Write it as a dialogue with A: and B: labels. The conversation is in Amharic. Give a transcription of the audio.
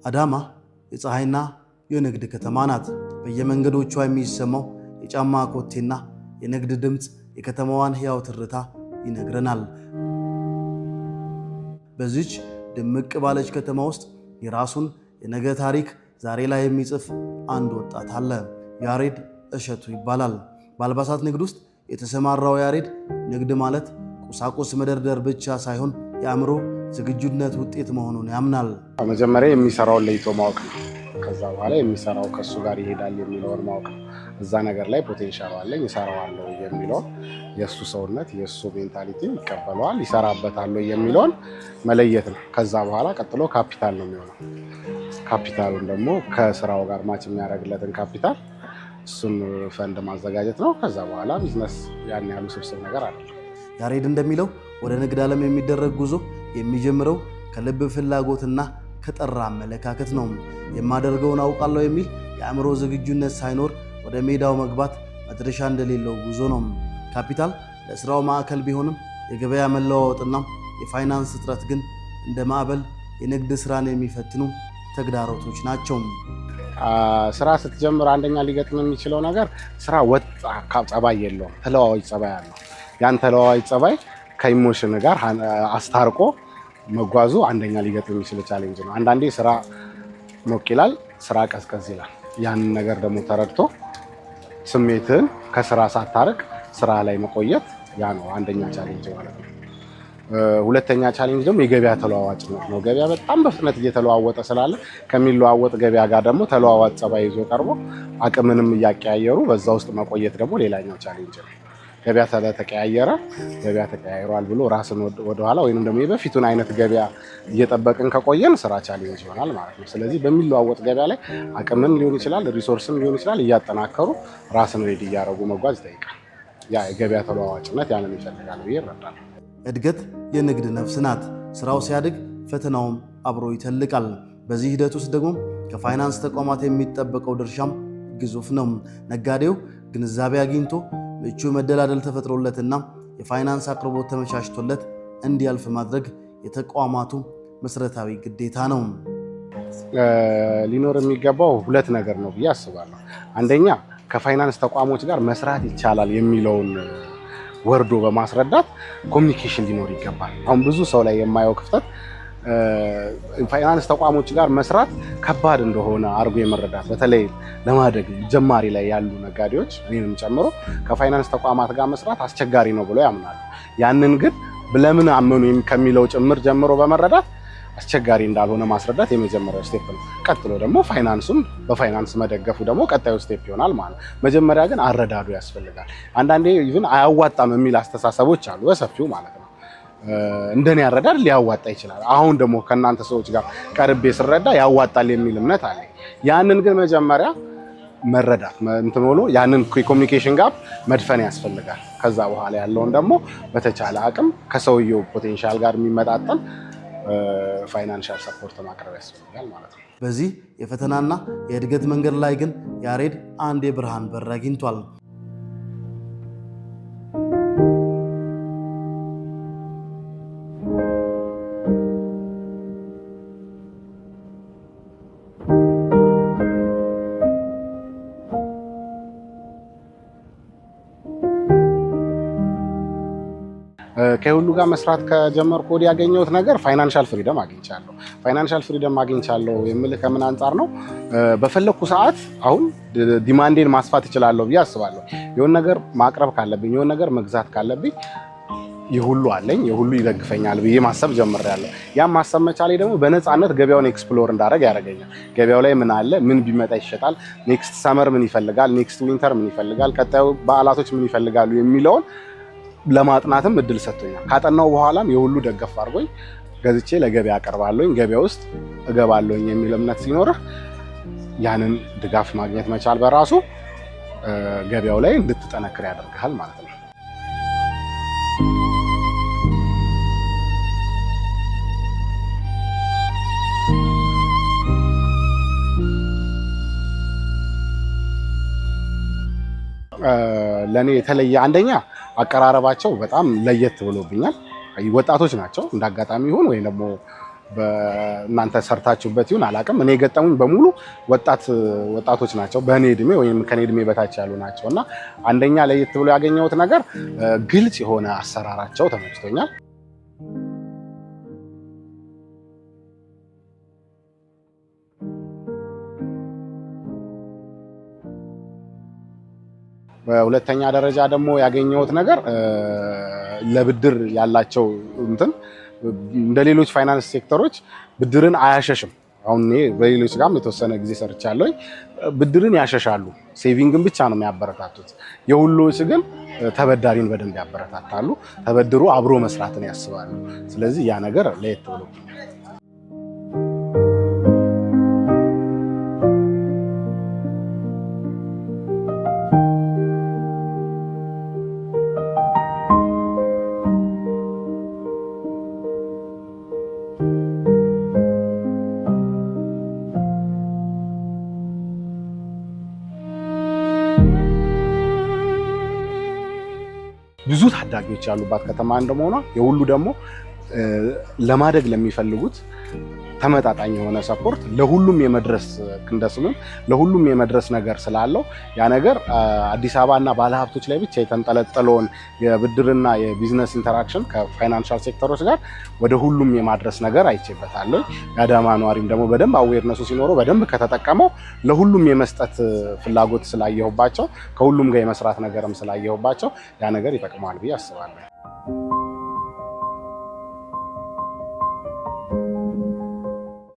A: አዳማ የፀሐይና የንግድ ከተማ ናት። በየመንገዶቿ የሚሰማው የጫማ ኮቴና የንግድ ድምፅ የከተማዋን ሕያው ትርታ ይነግረናል። በዚች ድምቅ ባለች ከተማ ውስጥ የራሱን የነገ ታሪክ ዛሬ ላይ የሚጽፍ አንድ ወጣት አለ። ያሬድ እሸቱ ይባላል። በአልባሳት ንግድ ውስጥ የተሰማራው ያሬድ ንግድ ማለት ቁሳቁስ መደርደር ብቻ ሳይሆን የአእምሮ ዝግጁነት ውጤት መሆኑን ያምናል።
B: መጀመሪያ የሚሰራውን ለይቶ ማወቅ ነው። ከዛ በኋላ የሚሰራው ከሱ ጋር ይሄዳል የሚለውን ማወቅ ነው። እዛ ነገር ላይ ፖቴንሻል አለኝ እሰራዋለሁ የሚለውን የእሱ ሰውነት የእሱ ሜንታሊቲ ይቀበለዋል፣ ይሰራበታል የሚለውን መለየት ነው። ከዛ በኋላ ቀጥሎ ካፒታል ነው የሚሆነው። ካፒታሉን ደግሞ ከስራው ጋር ማች የሚያደርግለትን ካፒታል እሱን ፈንድ ማዘጋጀት ነው። ከዛ በኋላ ቢዝነስ ያን ያሉ ስብስብ ነገር አለ።
A: ያሬድ እንደሚለው ወደ ንግድ ዓለም የሚደረግ ጉዞ የሚጀምረው ከልብ ፍላጎትና ከጠራ አመለካከት ነው። የማደርገውን አውቃለሁ የሚል የአእምሮ ዝግጁነት ሳይኖር ወደ ሜዳው መግባት መድረሻ እንደሌለው ጉዞ ነው። ካፒታል ለስራው ማዕከል ቢሆንም የገበያ መለዋወጥና የፋይናንስ እጥረት ግን እንደ ማዕበል የንግድ ስራን የሚፈትኑ ተግዳሮቶች ናቸው።
B: ስራ ስትጀምር አንደኛ ሊገጥም የሚችለው ነገር ስራ ወጥ ጸባይ የለውም፣ ተለዋዋጭ ጸባይ አለው። ያን ተለዋዋጭ ጸባይ ከኢሞሽን ጋር አስታርቆ መጓዙ አንደኛ ሊገጥም የሚችል ቻሌንጅ ነው። አንዳንዴ ስራ ሞቅ ይላል፣ ስራ ቀዝቀዝ ይላል። ያንን ነገር ደግሞ ተረድቶ ስሜትን ከስራ ሳታርቅ ስራ ላይ መቆየት ያ ነው አንደኛ ቻሌንጅ ማለት ነው። ሁለተኛ ቻሌንጅ ደግሞ የገበያ ተለዋዋጭነት ነው። ገበያ በጣም በፍጥነት እየተለዋወጠ ስላለ ከሚለዋወጥ ገበያ ጋር ደግሞ ተለዋዋጭ ጸባይ ይዞ ቀርቦ አቅምንም እያቀያየሩ በዛ ውስጥ መቆየት ደግሞ ሌላኛው ቻሌንጅ ነው። ገበያ ተቀያይሯል ብሎ ራስን ወደኋላ ወይም ደግሞ የበፊቱን አይነት ገበያ እየጠበቅን ከቆየን ስራ ቻሌንጅ ይሆናል ማለት ነው። ስለዚህ በሚለዋወጥ ገበያ ላይ አቅምን ሊሆን ይችላል፣ ሪሶርስም ሊሆን ይችላል፣ እያጠናከሩ ራስን ሬዲ እያደረጉ መጓዝ ይጠይቃል። ያ የገበያ ተለዋዋጭነት ያንን ይፈልጋል ብዬ እረዳለሁ።
A: እድገት የንግድ ነፍስ ናት። ስራው ሲያድግ ፈተናውም አብሮ ይተልቃል። በዚህ ሂደት ውስጥ ደግሞ ከፋይናንስ ተቋማት የሚጠበቀው ድርሻም ግዙፍ ነው። ነጋዴው ግንዛቤ አግኝቶ ምቹ መደላደል ተፈጥሮለትና የፋይናንስ አቅርቦት ተመቻችቶለት እንዲያልፍ ማድረግ የተቋማቱ መሰረታዊ ግዴታ ነው።
B: ሊኖር የሚገባው ሁለት ነገር ነው ብዬ አስባለሁ። አንደኛ ከፋይናንስ ተቋሞች ጋር መስራት ይቻላል የሚለውን ወርዶ በማስረዳት ኮሚኒኬሽን ሊኖር ይገባል። አሁን ብዙ ሰው ላይ የማየው ክፍተት ፋይናንስ ተቋሞች ጋር መስራት ከባድ እንደሆነ አድርጎ የመረዳት በተለይ ለማደግ ጀማሪ ላይ ያሉ ነጋዴዎች እኔንም ጨምሮ ከፋይናንስ ተቋማት ጋር መስራት አስቸጋሪ ነው ብሎ ያምናሉ። ያንን ግን ለምን አመኑ ከሚለው ጭምር ጀምሮ በመረዳት አስቸጋሪ እንዳልሆነ ማስረዳት የመጀመሪያው ስቴፕ ነው። ቀጥሎ ደግሞ ፋይናንሱን በፋይናንስ መደገፉ ደግሞ ቀጣዩ ስቴፕ ይሆናል ማለት ነው። መጀመሪያ ግን አረዳዱ ያስፈልጋል። አንዳንዴ ኢቭን አያዋጣም የሚል አስተሳሰቦች አሉ በሰፊው ማለት ነው። እንደኔ ያረዳል ሊያዋጣ ይችላል። አሁን ደግሞ ከእናንተ ሰዎች ጋር ቀርቤ ስረዳ ያዋጣል የሚል እምነት አለ። ያንን ግን መጀመሪያ መረዳት እንትን ብሎ ያንን የኮሚኒኬሽን ጋፕ መድፈን ያስፈልጋል። ከዛ በኋላ ያለውን ደግሞ በተቻለ አቅም ከሰውየው ፖቴንሻል ጋር የሚመጣጠን ፋይናንሻል ሰፖርት ማቅረብ ያስፈልጋል ማለት ነው።
A: በዚህ የፈተናና የእድገት መንገድ ላይ ግን ያሬድ አንድ የብርሃን በር አግኝቷል።
B: ከሁሉ ጋር መስራት ከጀመርኩ ወዲህ ያገኘሁት ነገር ፋይናንሻል ፍሪደም አግኝቻለሁ። ፋይናንሻል ፍሪደም አግኝቻለሁ የምልህ ከምን አንጻር ነው? በፈለኩ ሰዓት አሁን ዲማንዴን ማስፋት እችላለሁ ብዬ አስባለሁ። የሆነ ነገር ማቅረብ ካለብኝ፣ የሆነ ነገር መግዛት ካለብኝ የሁሉ አለኝ፣ የሁሉ ይደግፈኛል ብዬ ማሰብ ጀምሬያለሁ። ያም ማሰብ መቻሌ ደግሞ በነፃነት ገበያውን ኤክስፕሎር እንዳደረግ ያደርገኛል። ገበያው ላይ ምን አለ፣ ምን ቢመጣ ይሸጣል፣ ኔክስት ሰመር ምን ይፈልጋል፣ ኔክስት ዊንተር ምን ይፈልጋል፣ ቀጣዩ በዓላቶች ምን ይፈልጋሉ የሚለውን ለማጥናትም እድል ሰጥቶኛል። ካጠናው በኋላም የሁሉ ደገፍ አድርጎኝ ገዝቼ ለገበያ አቀርባለሁኝ፣ ገበያ ውስጥ እገባለሁኝ የሚል እምነት ሲኖርህ ያንን ድጋፍ ማግኘት መቻል በራሱ ገበያው ላይ እንድትጠነክር ያደርግሃል ማለት ነው። ለኔ የተለየ አንደኛ አቀራረባቸው በጣም ለየት ብሎብኛል። ወጣቶች ናቸው እንዳጋጣሚ ይሁን ወይ ደግሞ እናንተ ሰርታችሁበት ይሁን አላውቅም። እኔ የገጠሙኝ በሙሉ ወጣቶች ናቸው፣ በእኔ እድሜ ወይም ከኔ እድሜ በታች ያሉ ናቸው እና አንደኛ ለየት ብሎ ያገኘሁት ነገር ግልጽ የሆነ አሰራራቸው ተመችቶኛል። በሁለተኛ ደረጃ ደግሞ ያገኘሁት ነገር ለብድር ያላቸው እንደ ሌሎች ፋይናንስ ሴክተሮች ብድርን አያሸሽም። አሁን እኔ በሌሎች ጋርም የተወሰነ ጊዜ ሰርቻለሁ። ብድርን ያሸሻሉ፣ ሴቪንግን ብቻ ነው የሚያበረታቱት። የሁሎች ግን ተበዳሪን በደንብ ያበረታታሉ፣ ተበድሮ አብሮ መስራትን ያስባሉ። ስለዚህ ያ ነገር ለየት ብሎብኛል። ብዙ ታዳጊዎች ያሉባት ከተማ እንደመሆኗ የሁሉ ደግሞ ለማደግ ለሚፈልጉት ተመጣጣኝ የሆነ ሰፖርት ለሁሉም የመድረስ እንደስምም ለሁሉም የመድረስ ነገር ስላለው ያ ነገር አዲስ አበባና ባለሀብቶች ላይ ብቻ የተንጠለጠለውን የብድርና የቢዝነስ ኢንተራክሽን ከፋይናንሻል ሴክተሮች ጋር ወደ ሁሉም የማድረስ ነገር አይቼበታለሁ። የአዳማ ነዋሪም ደግሞ በደንብ አዌርነሱ ሲኖረው በደንብ ከተጠቀመው ለሁሉም የመስጠት ፍላጎት ስላየሁባቸው ከሁሉም ጋር የመስራት ነገርም ስላየሁባቸው ያ ነገር ይጠቅማል ብዬ አስባለሁ።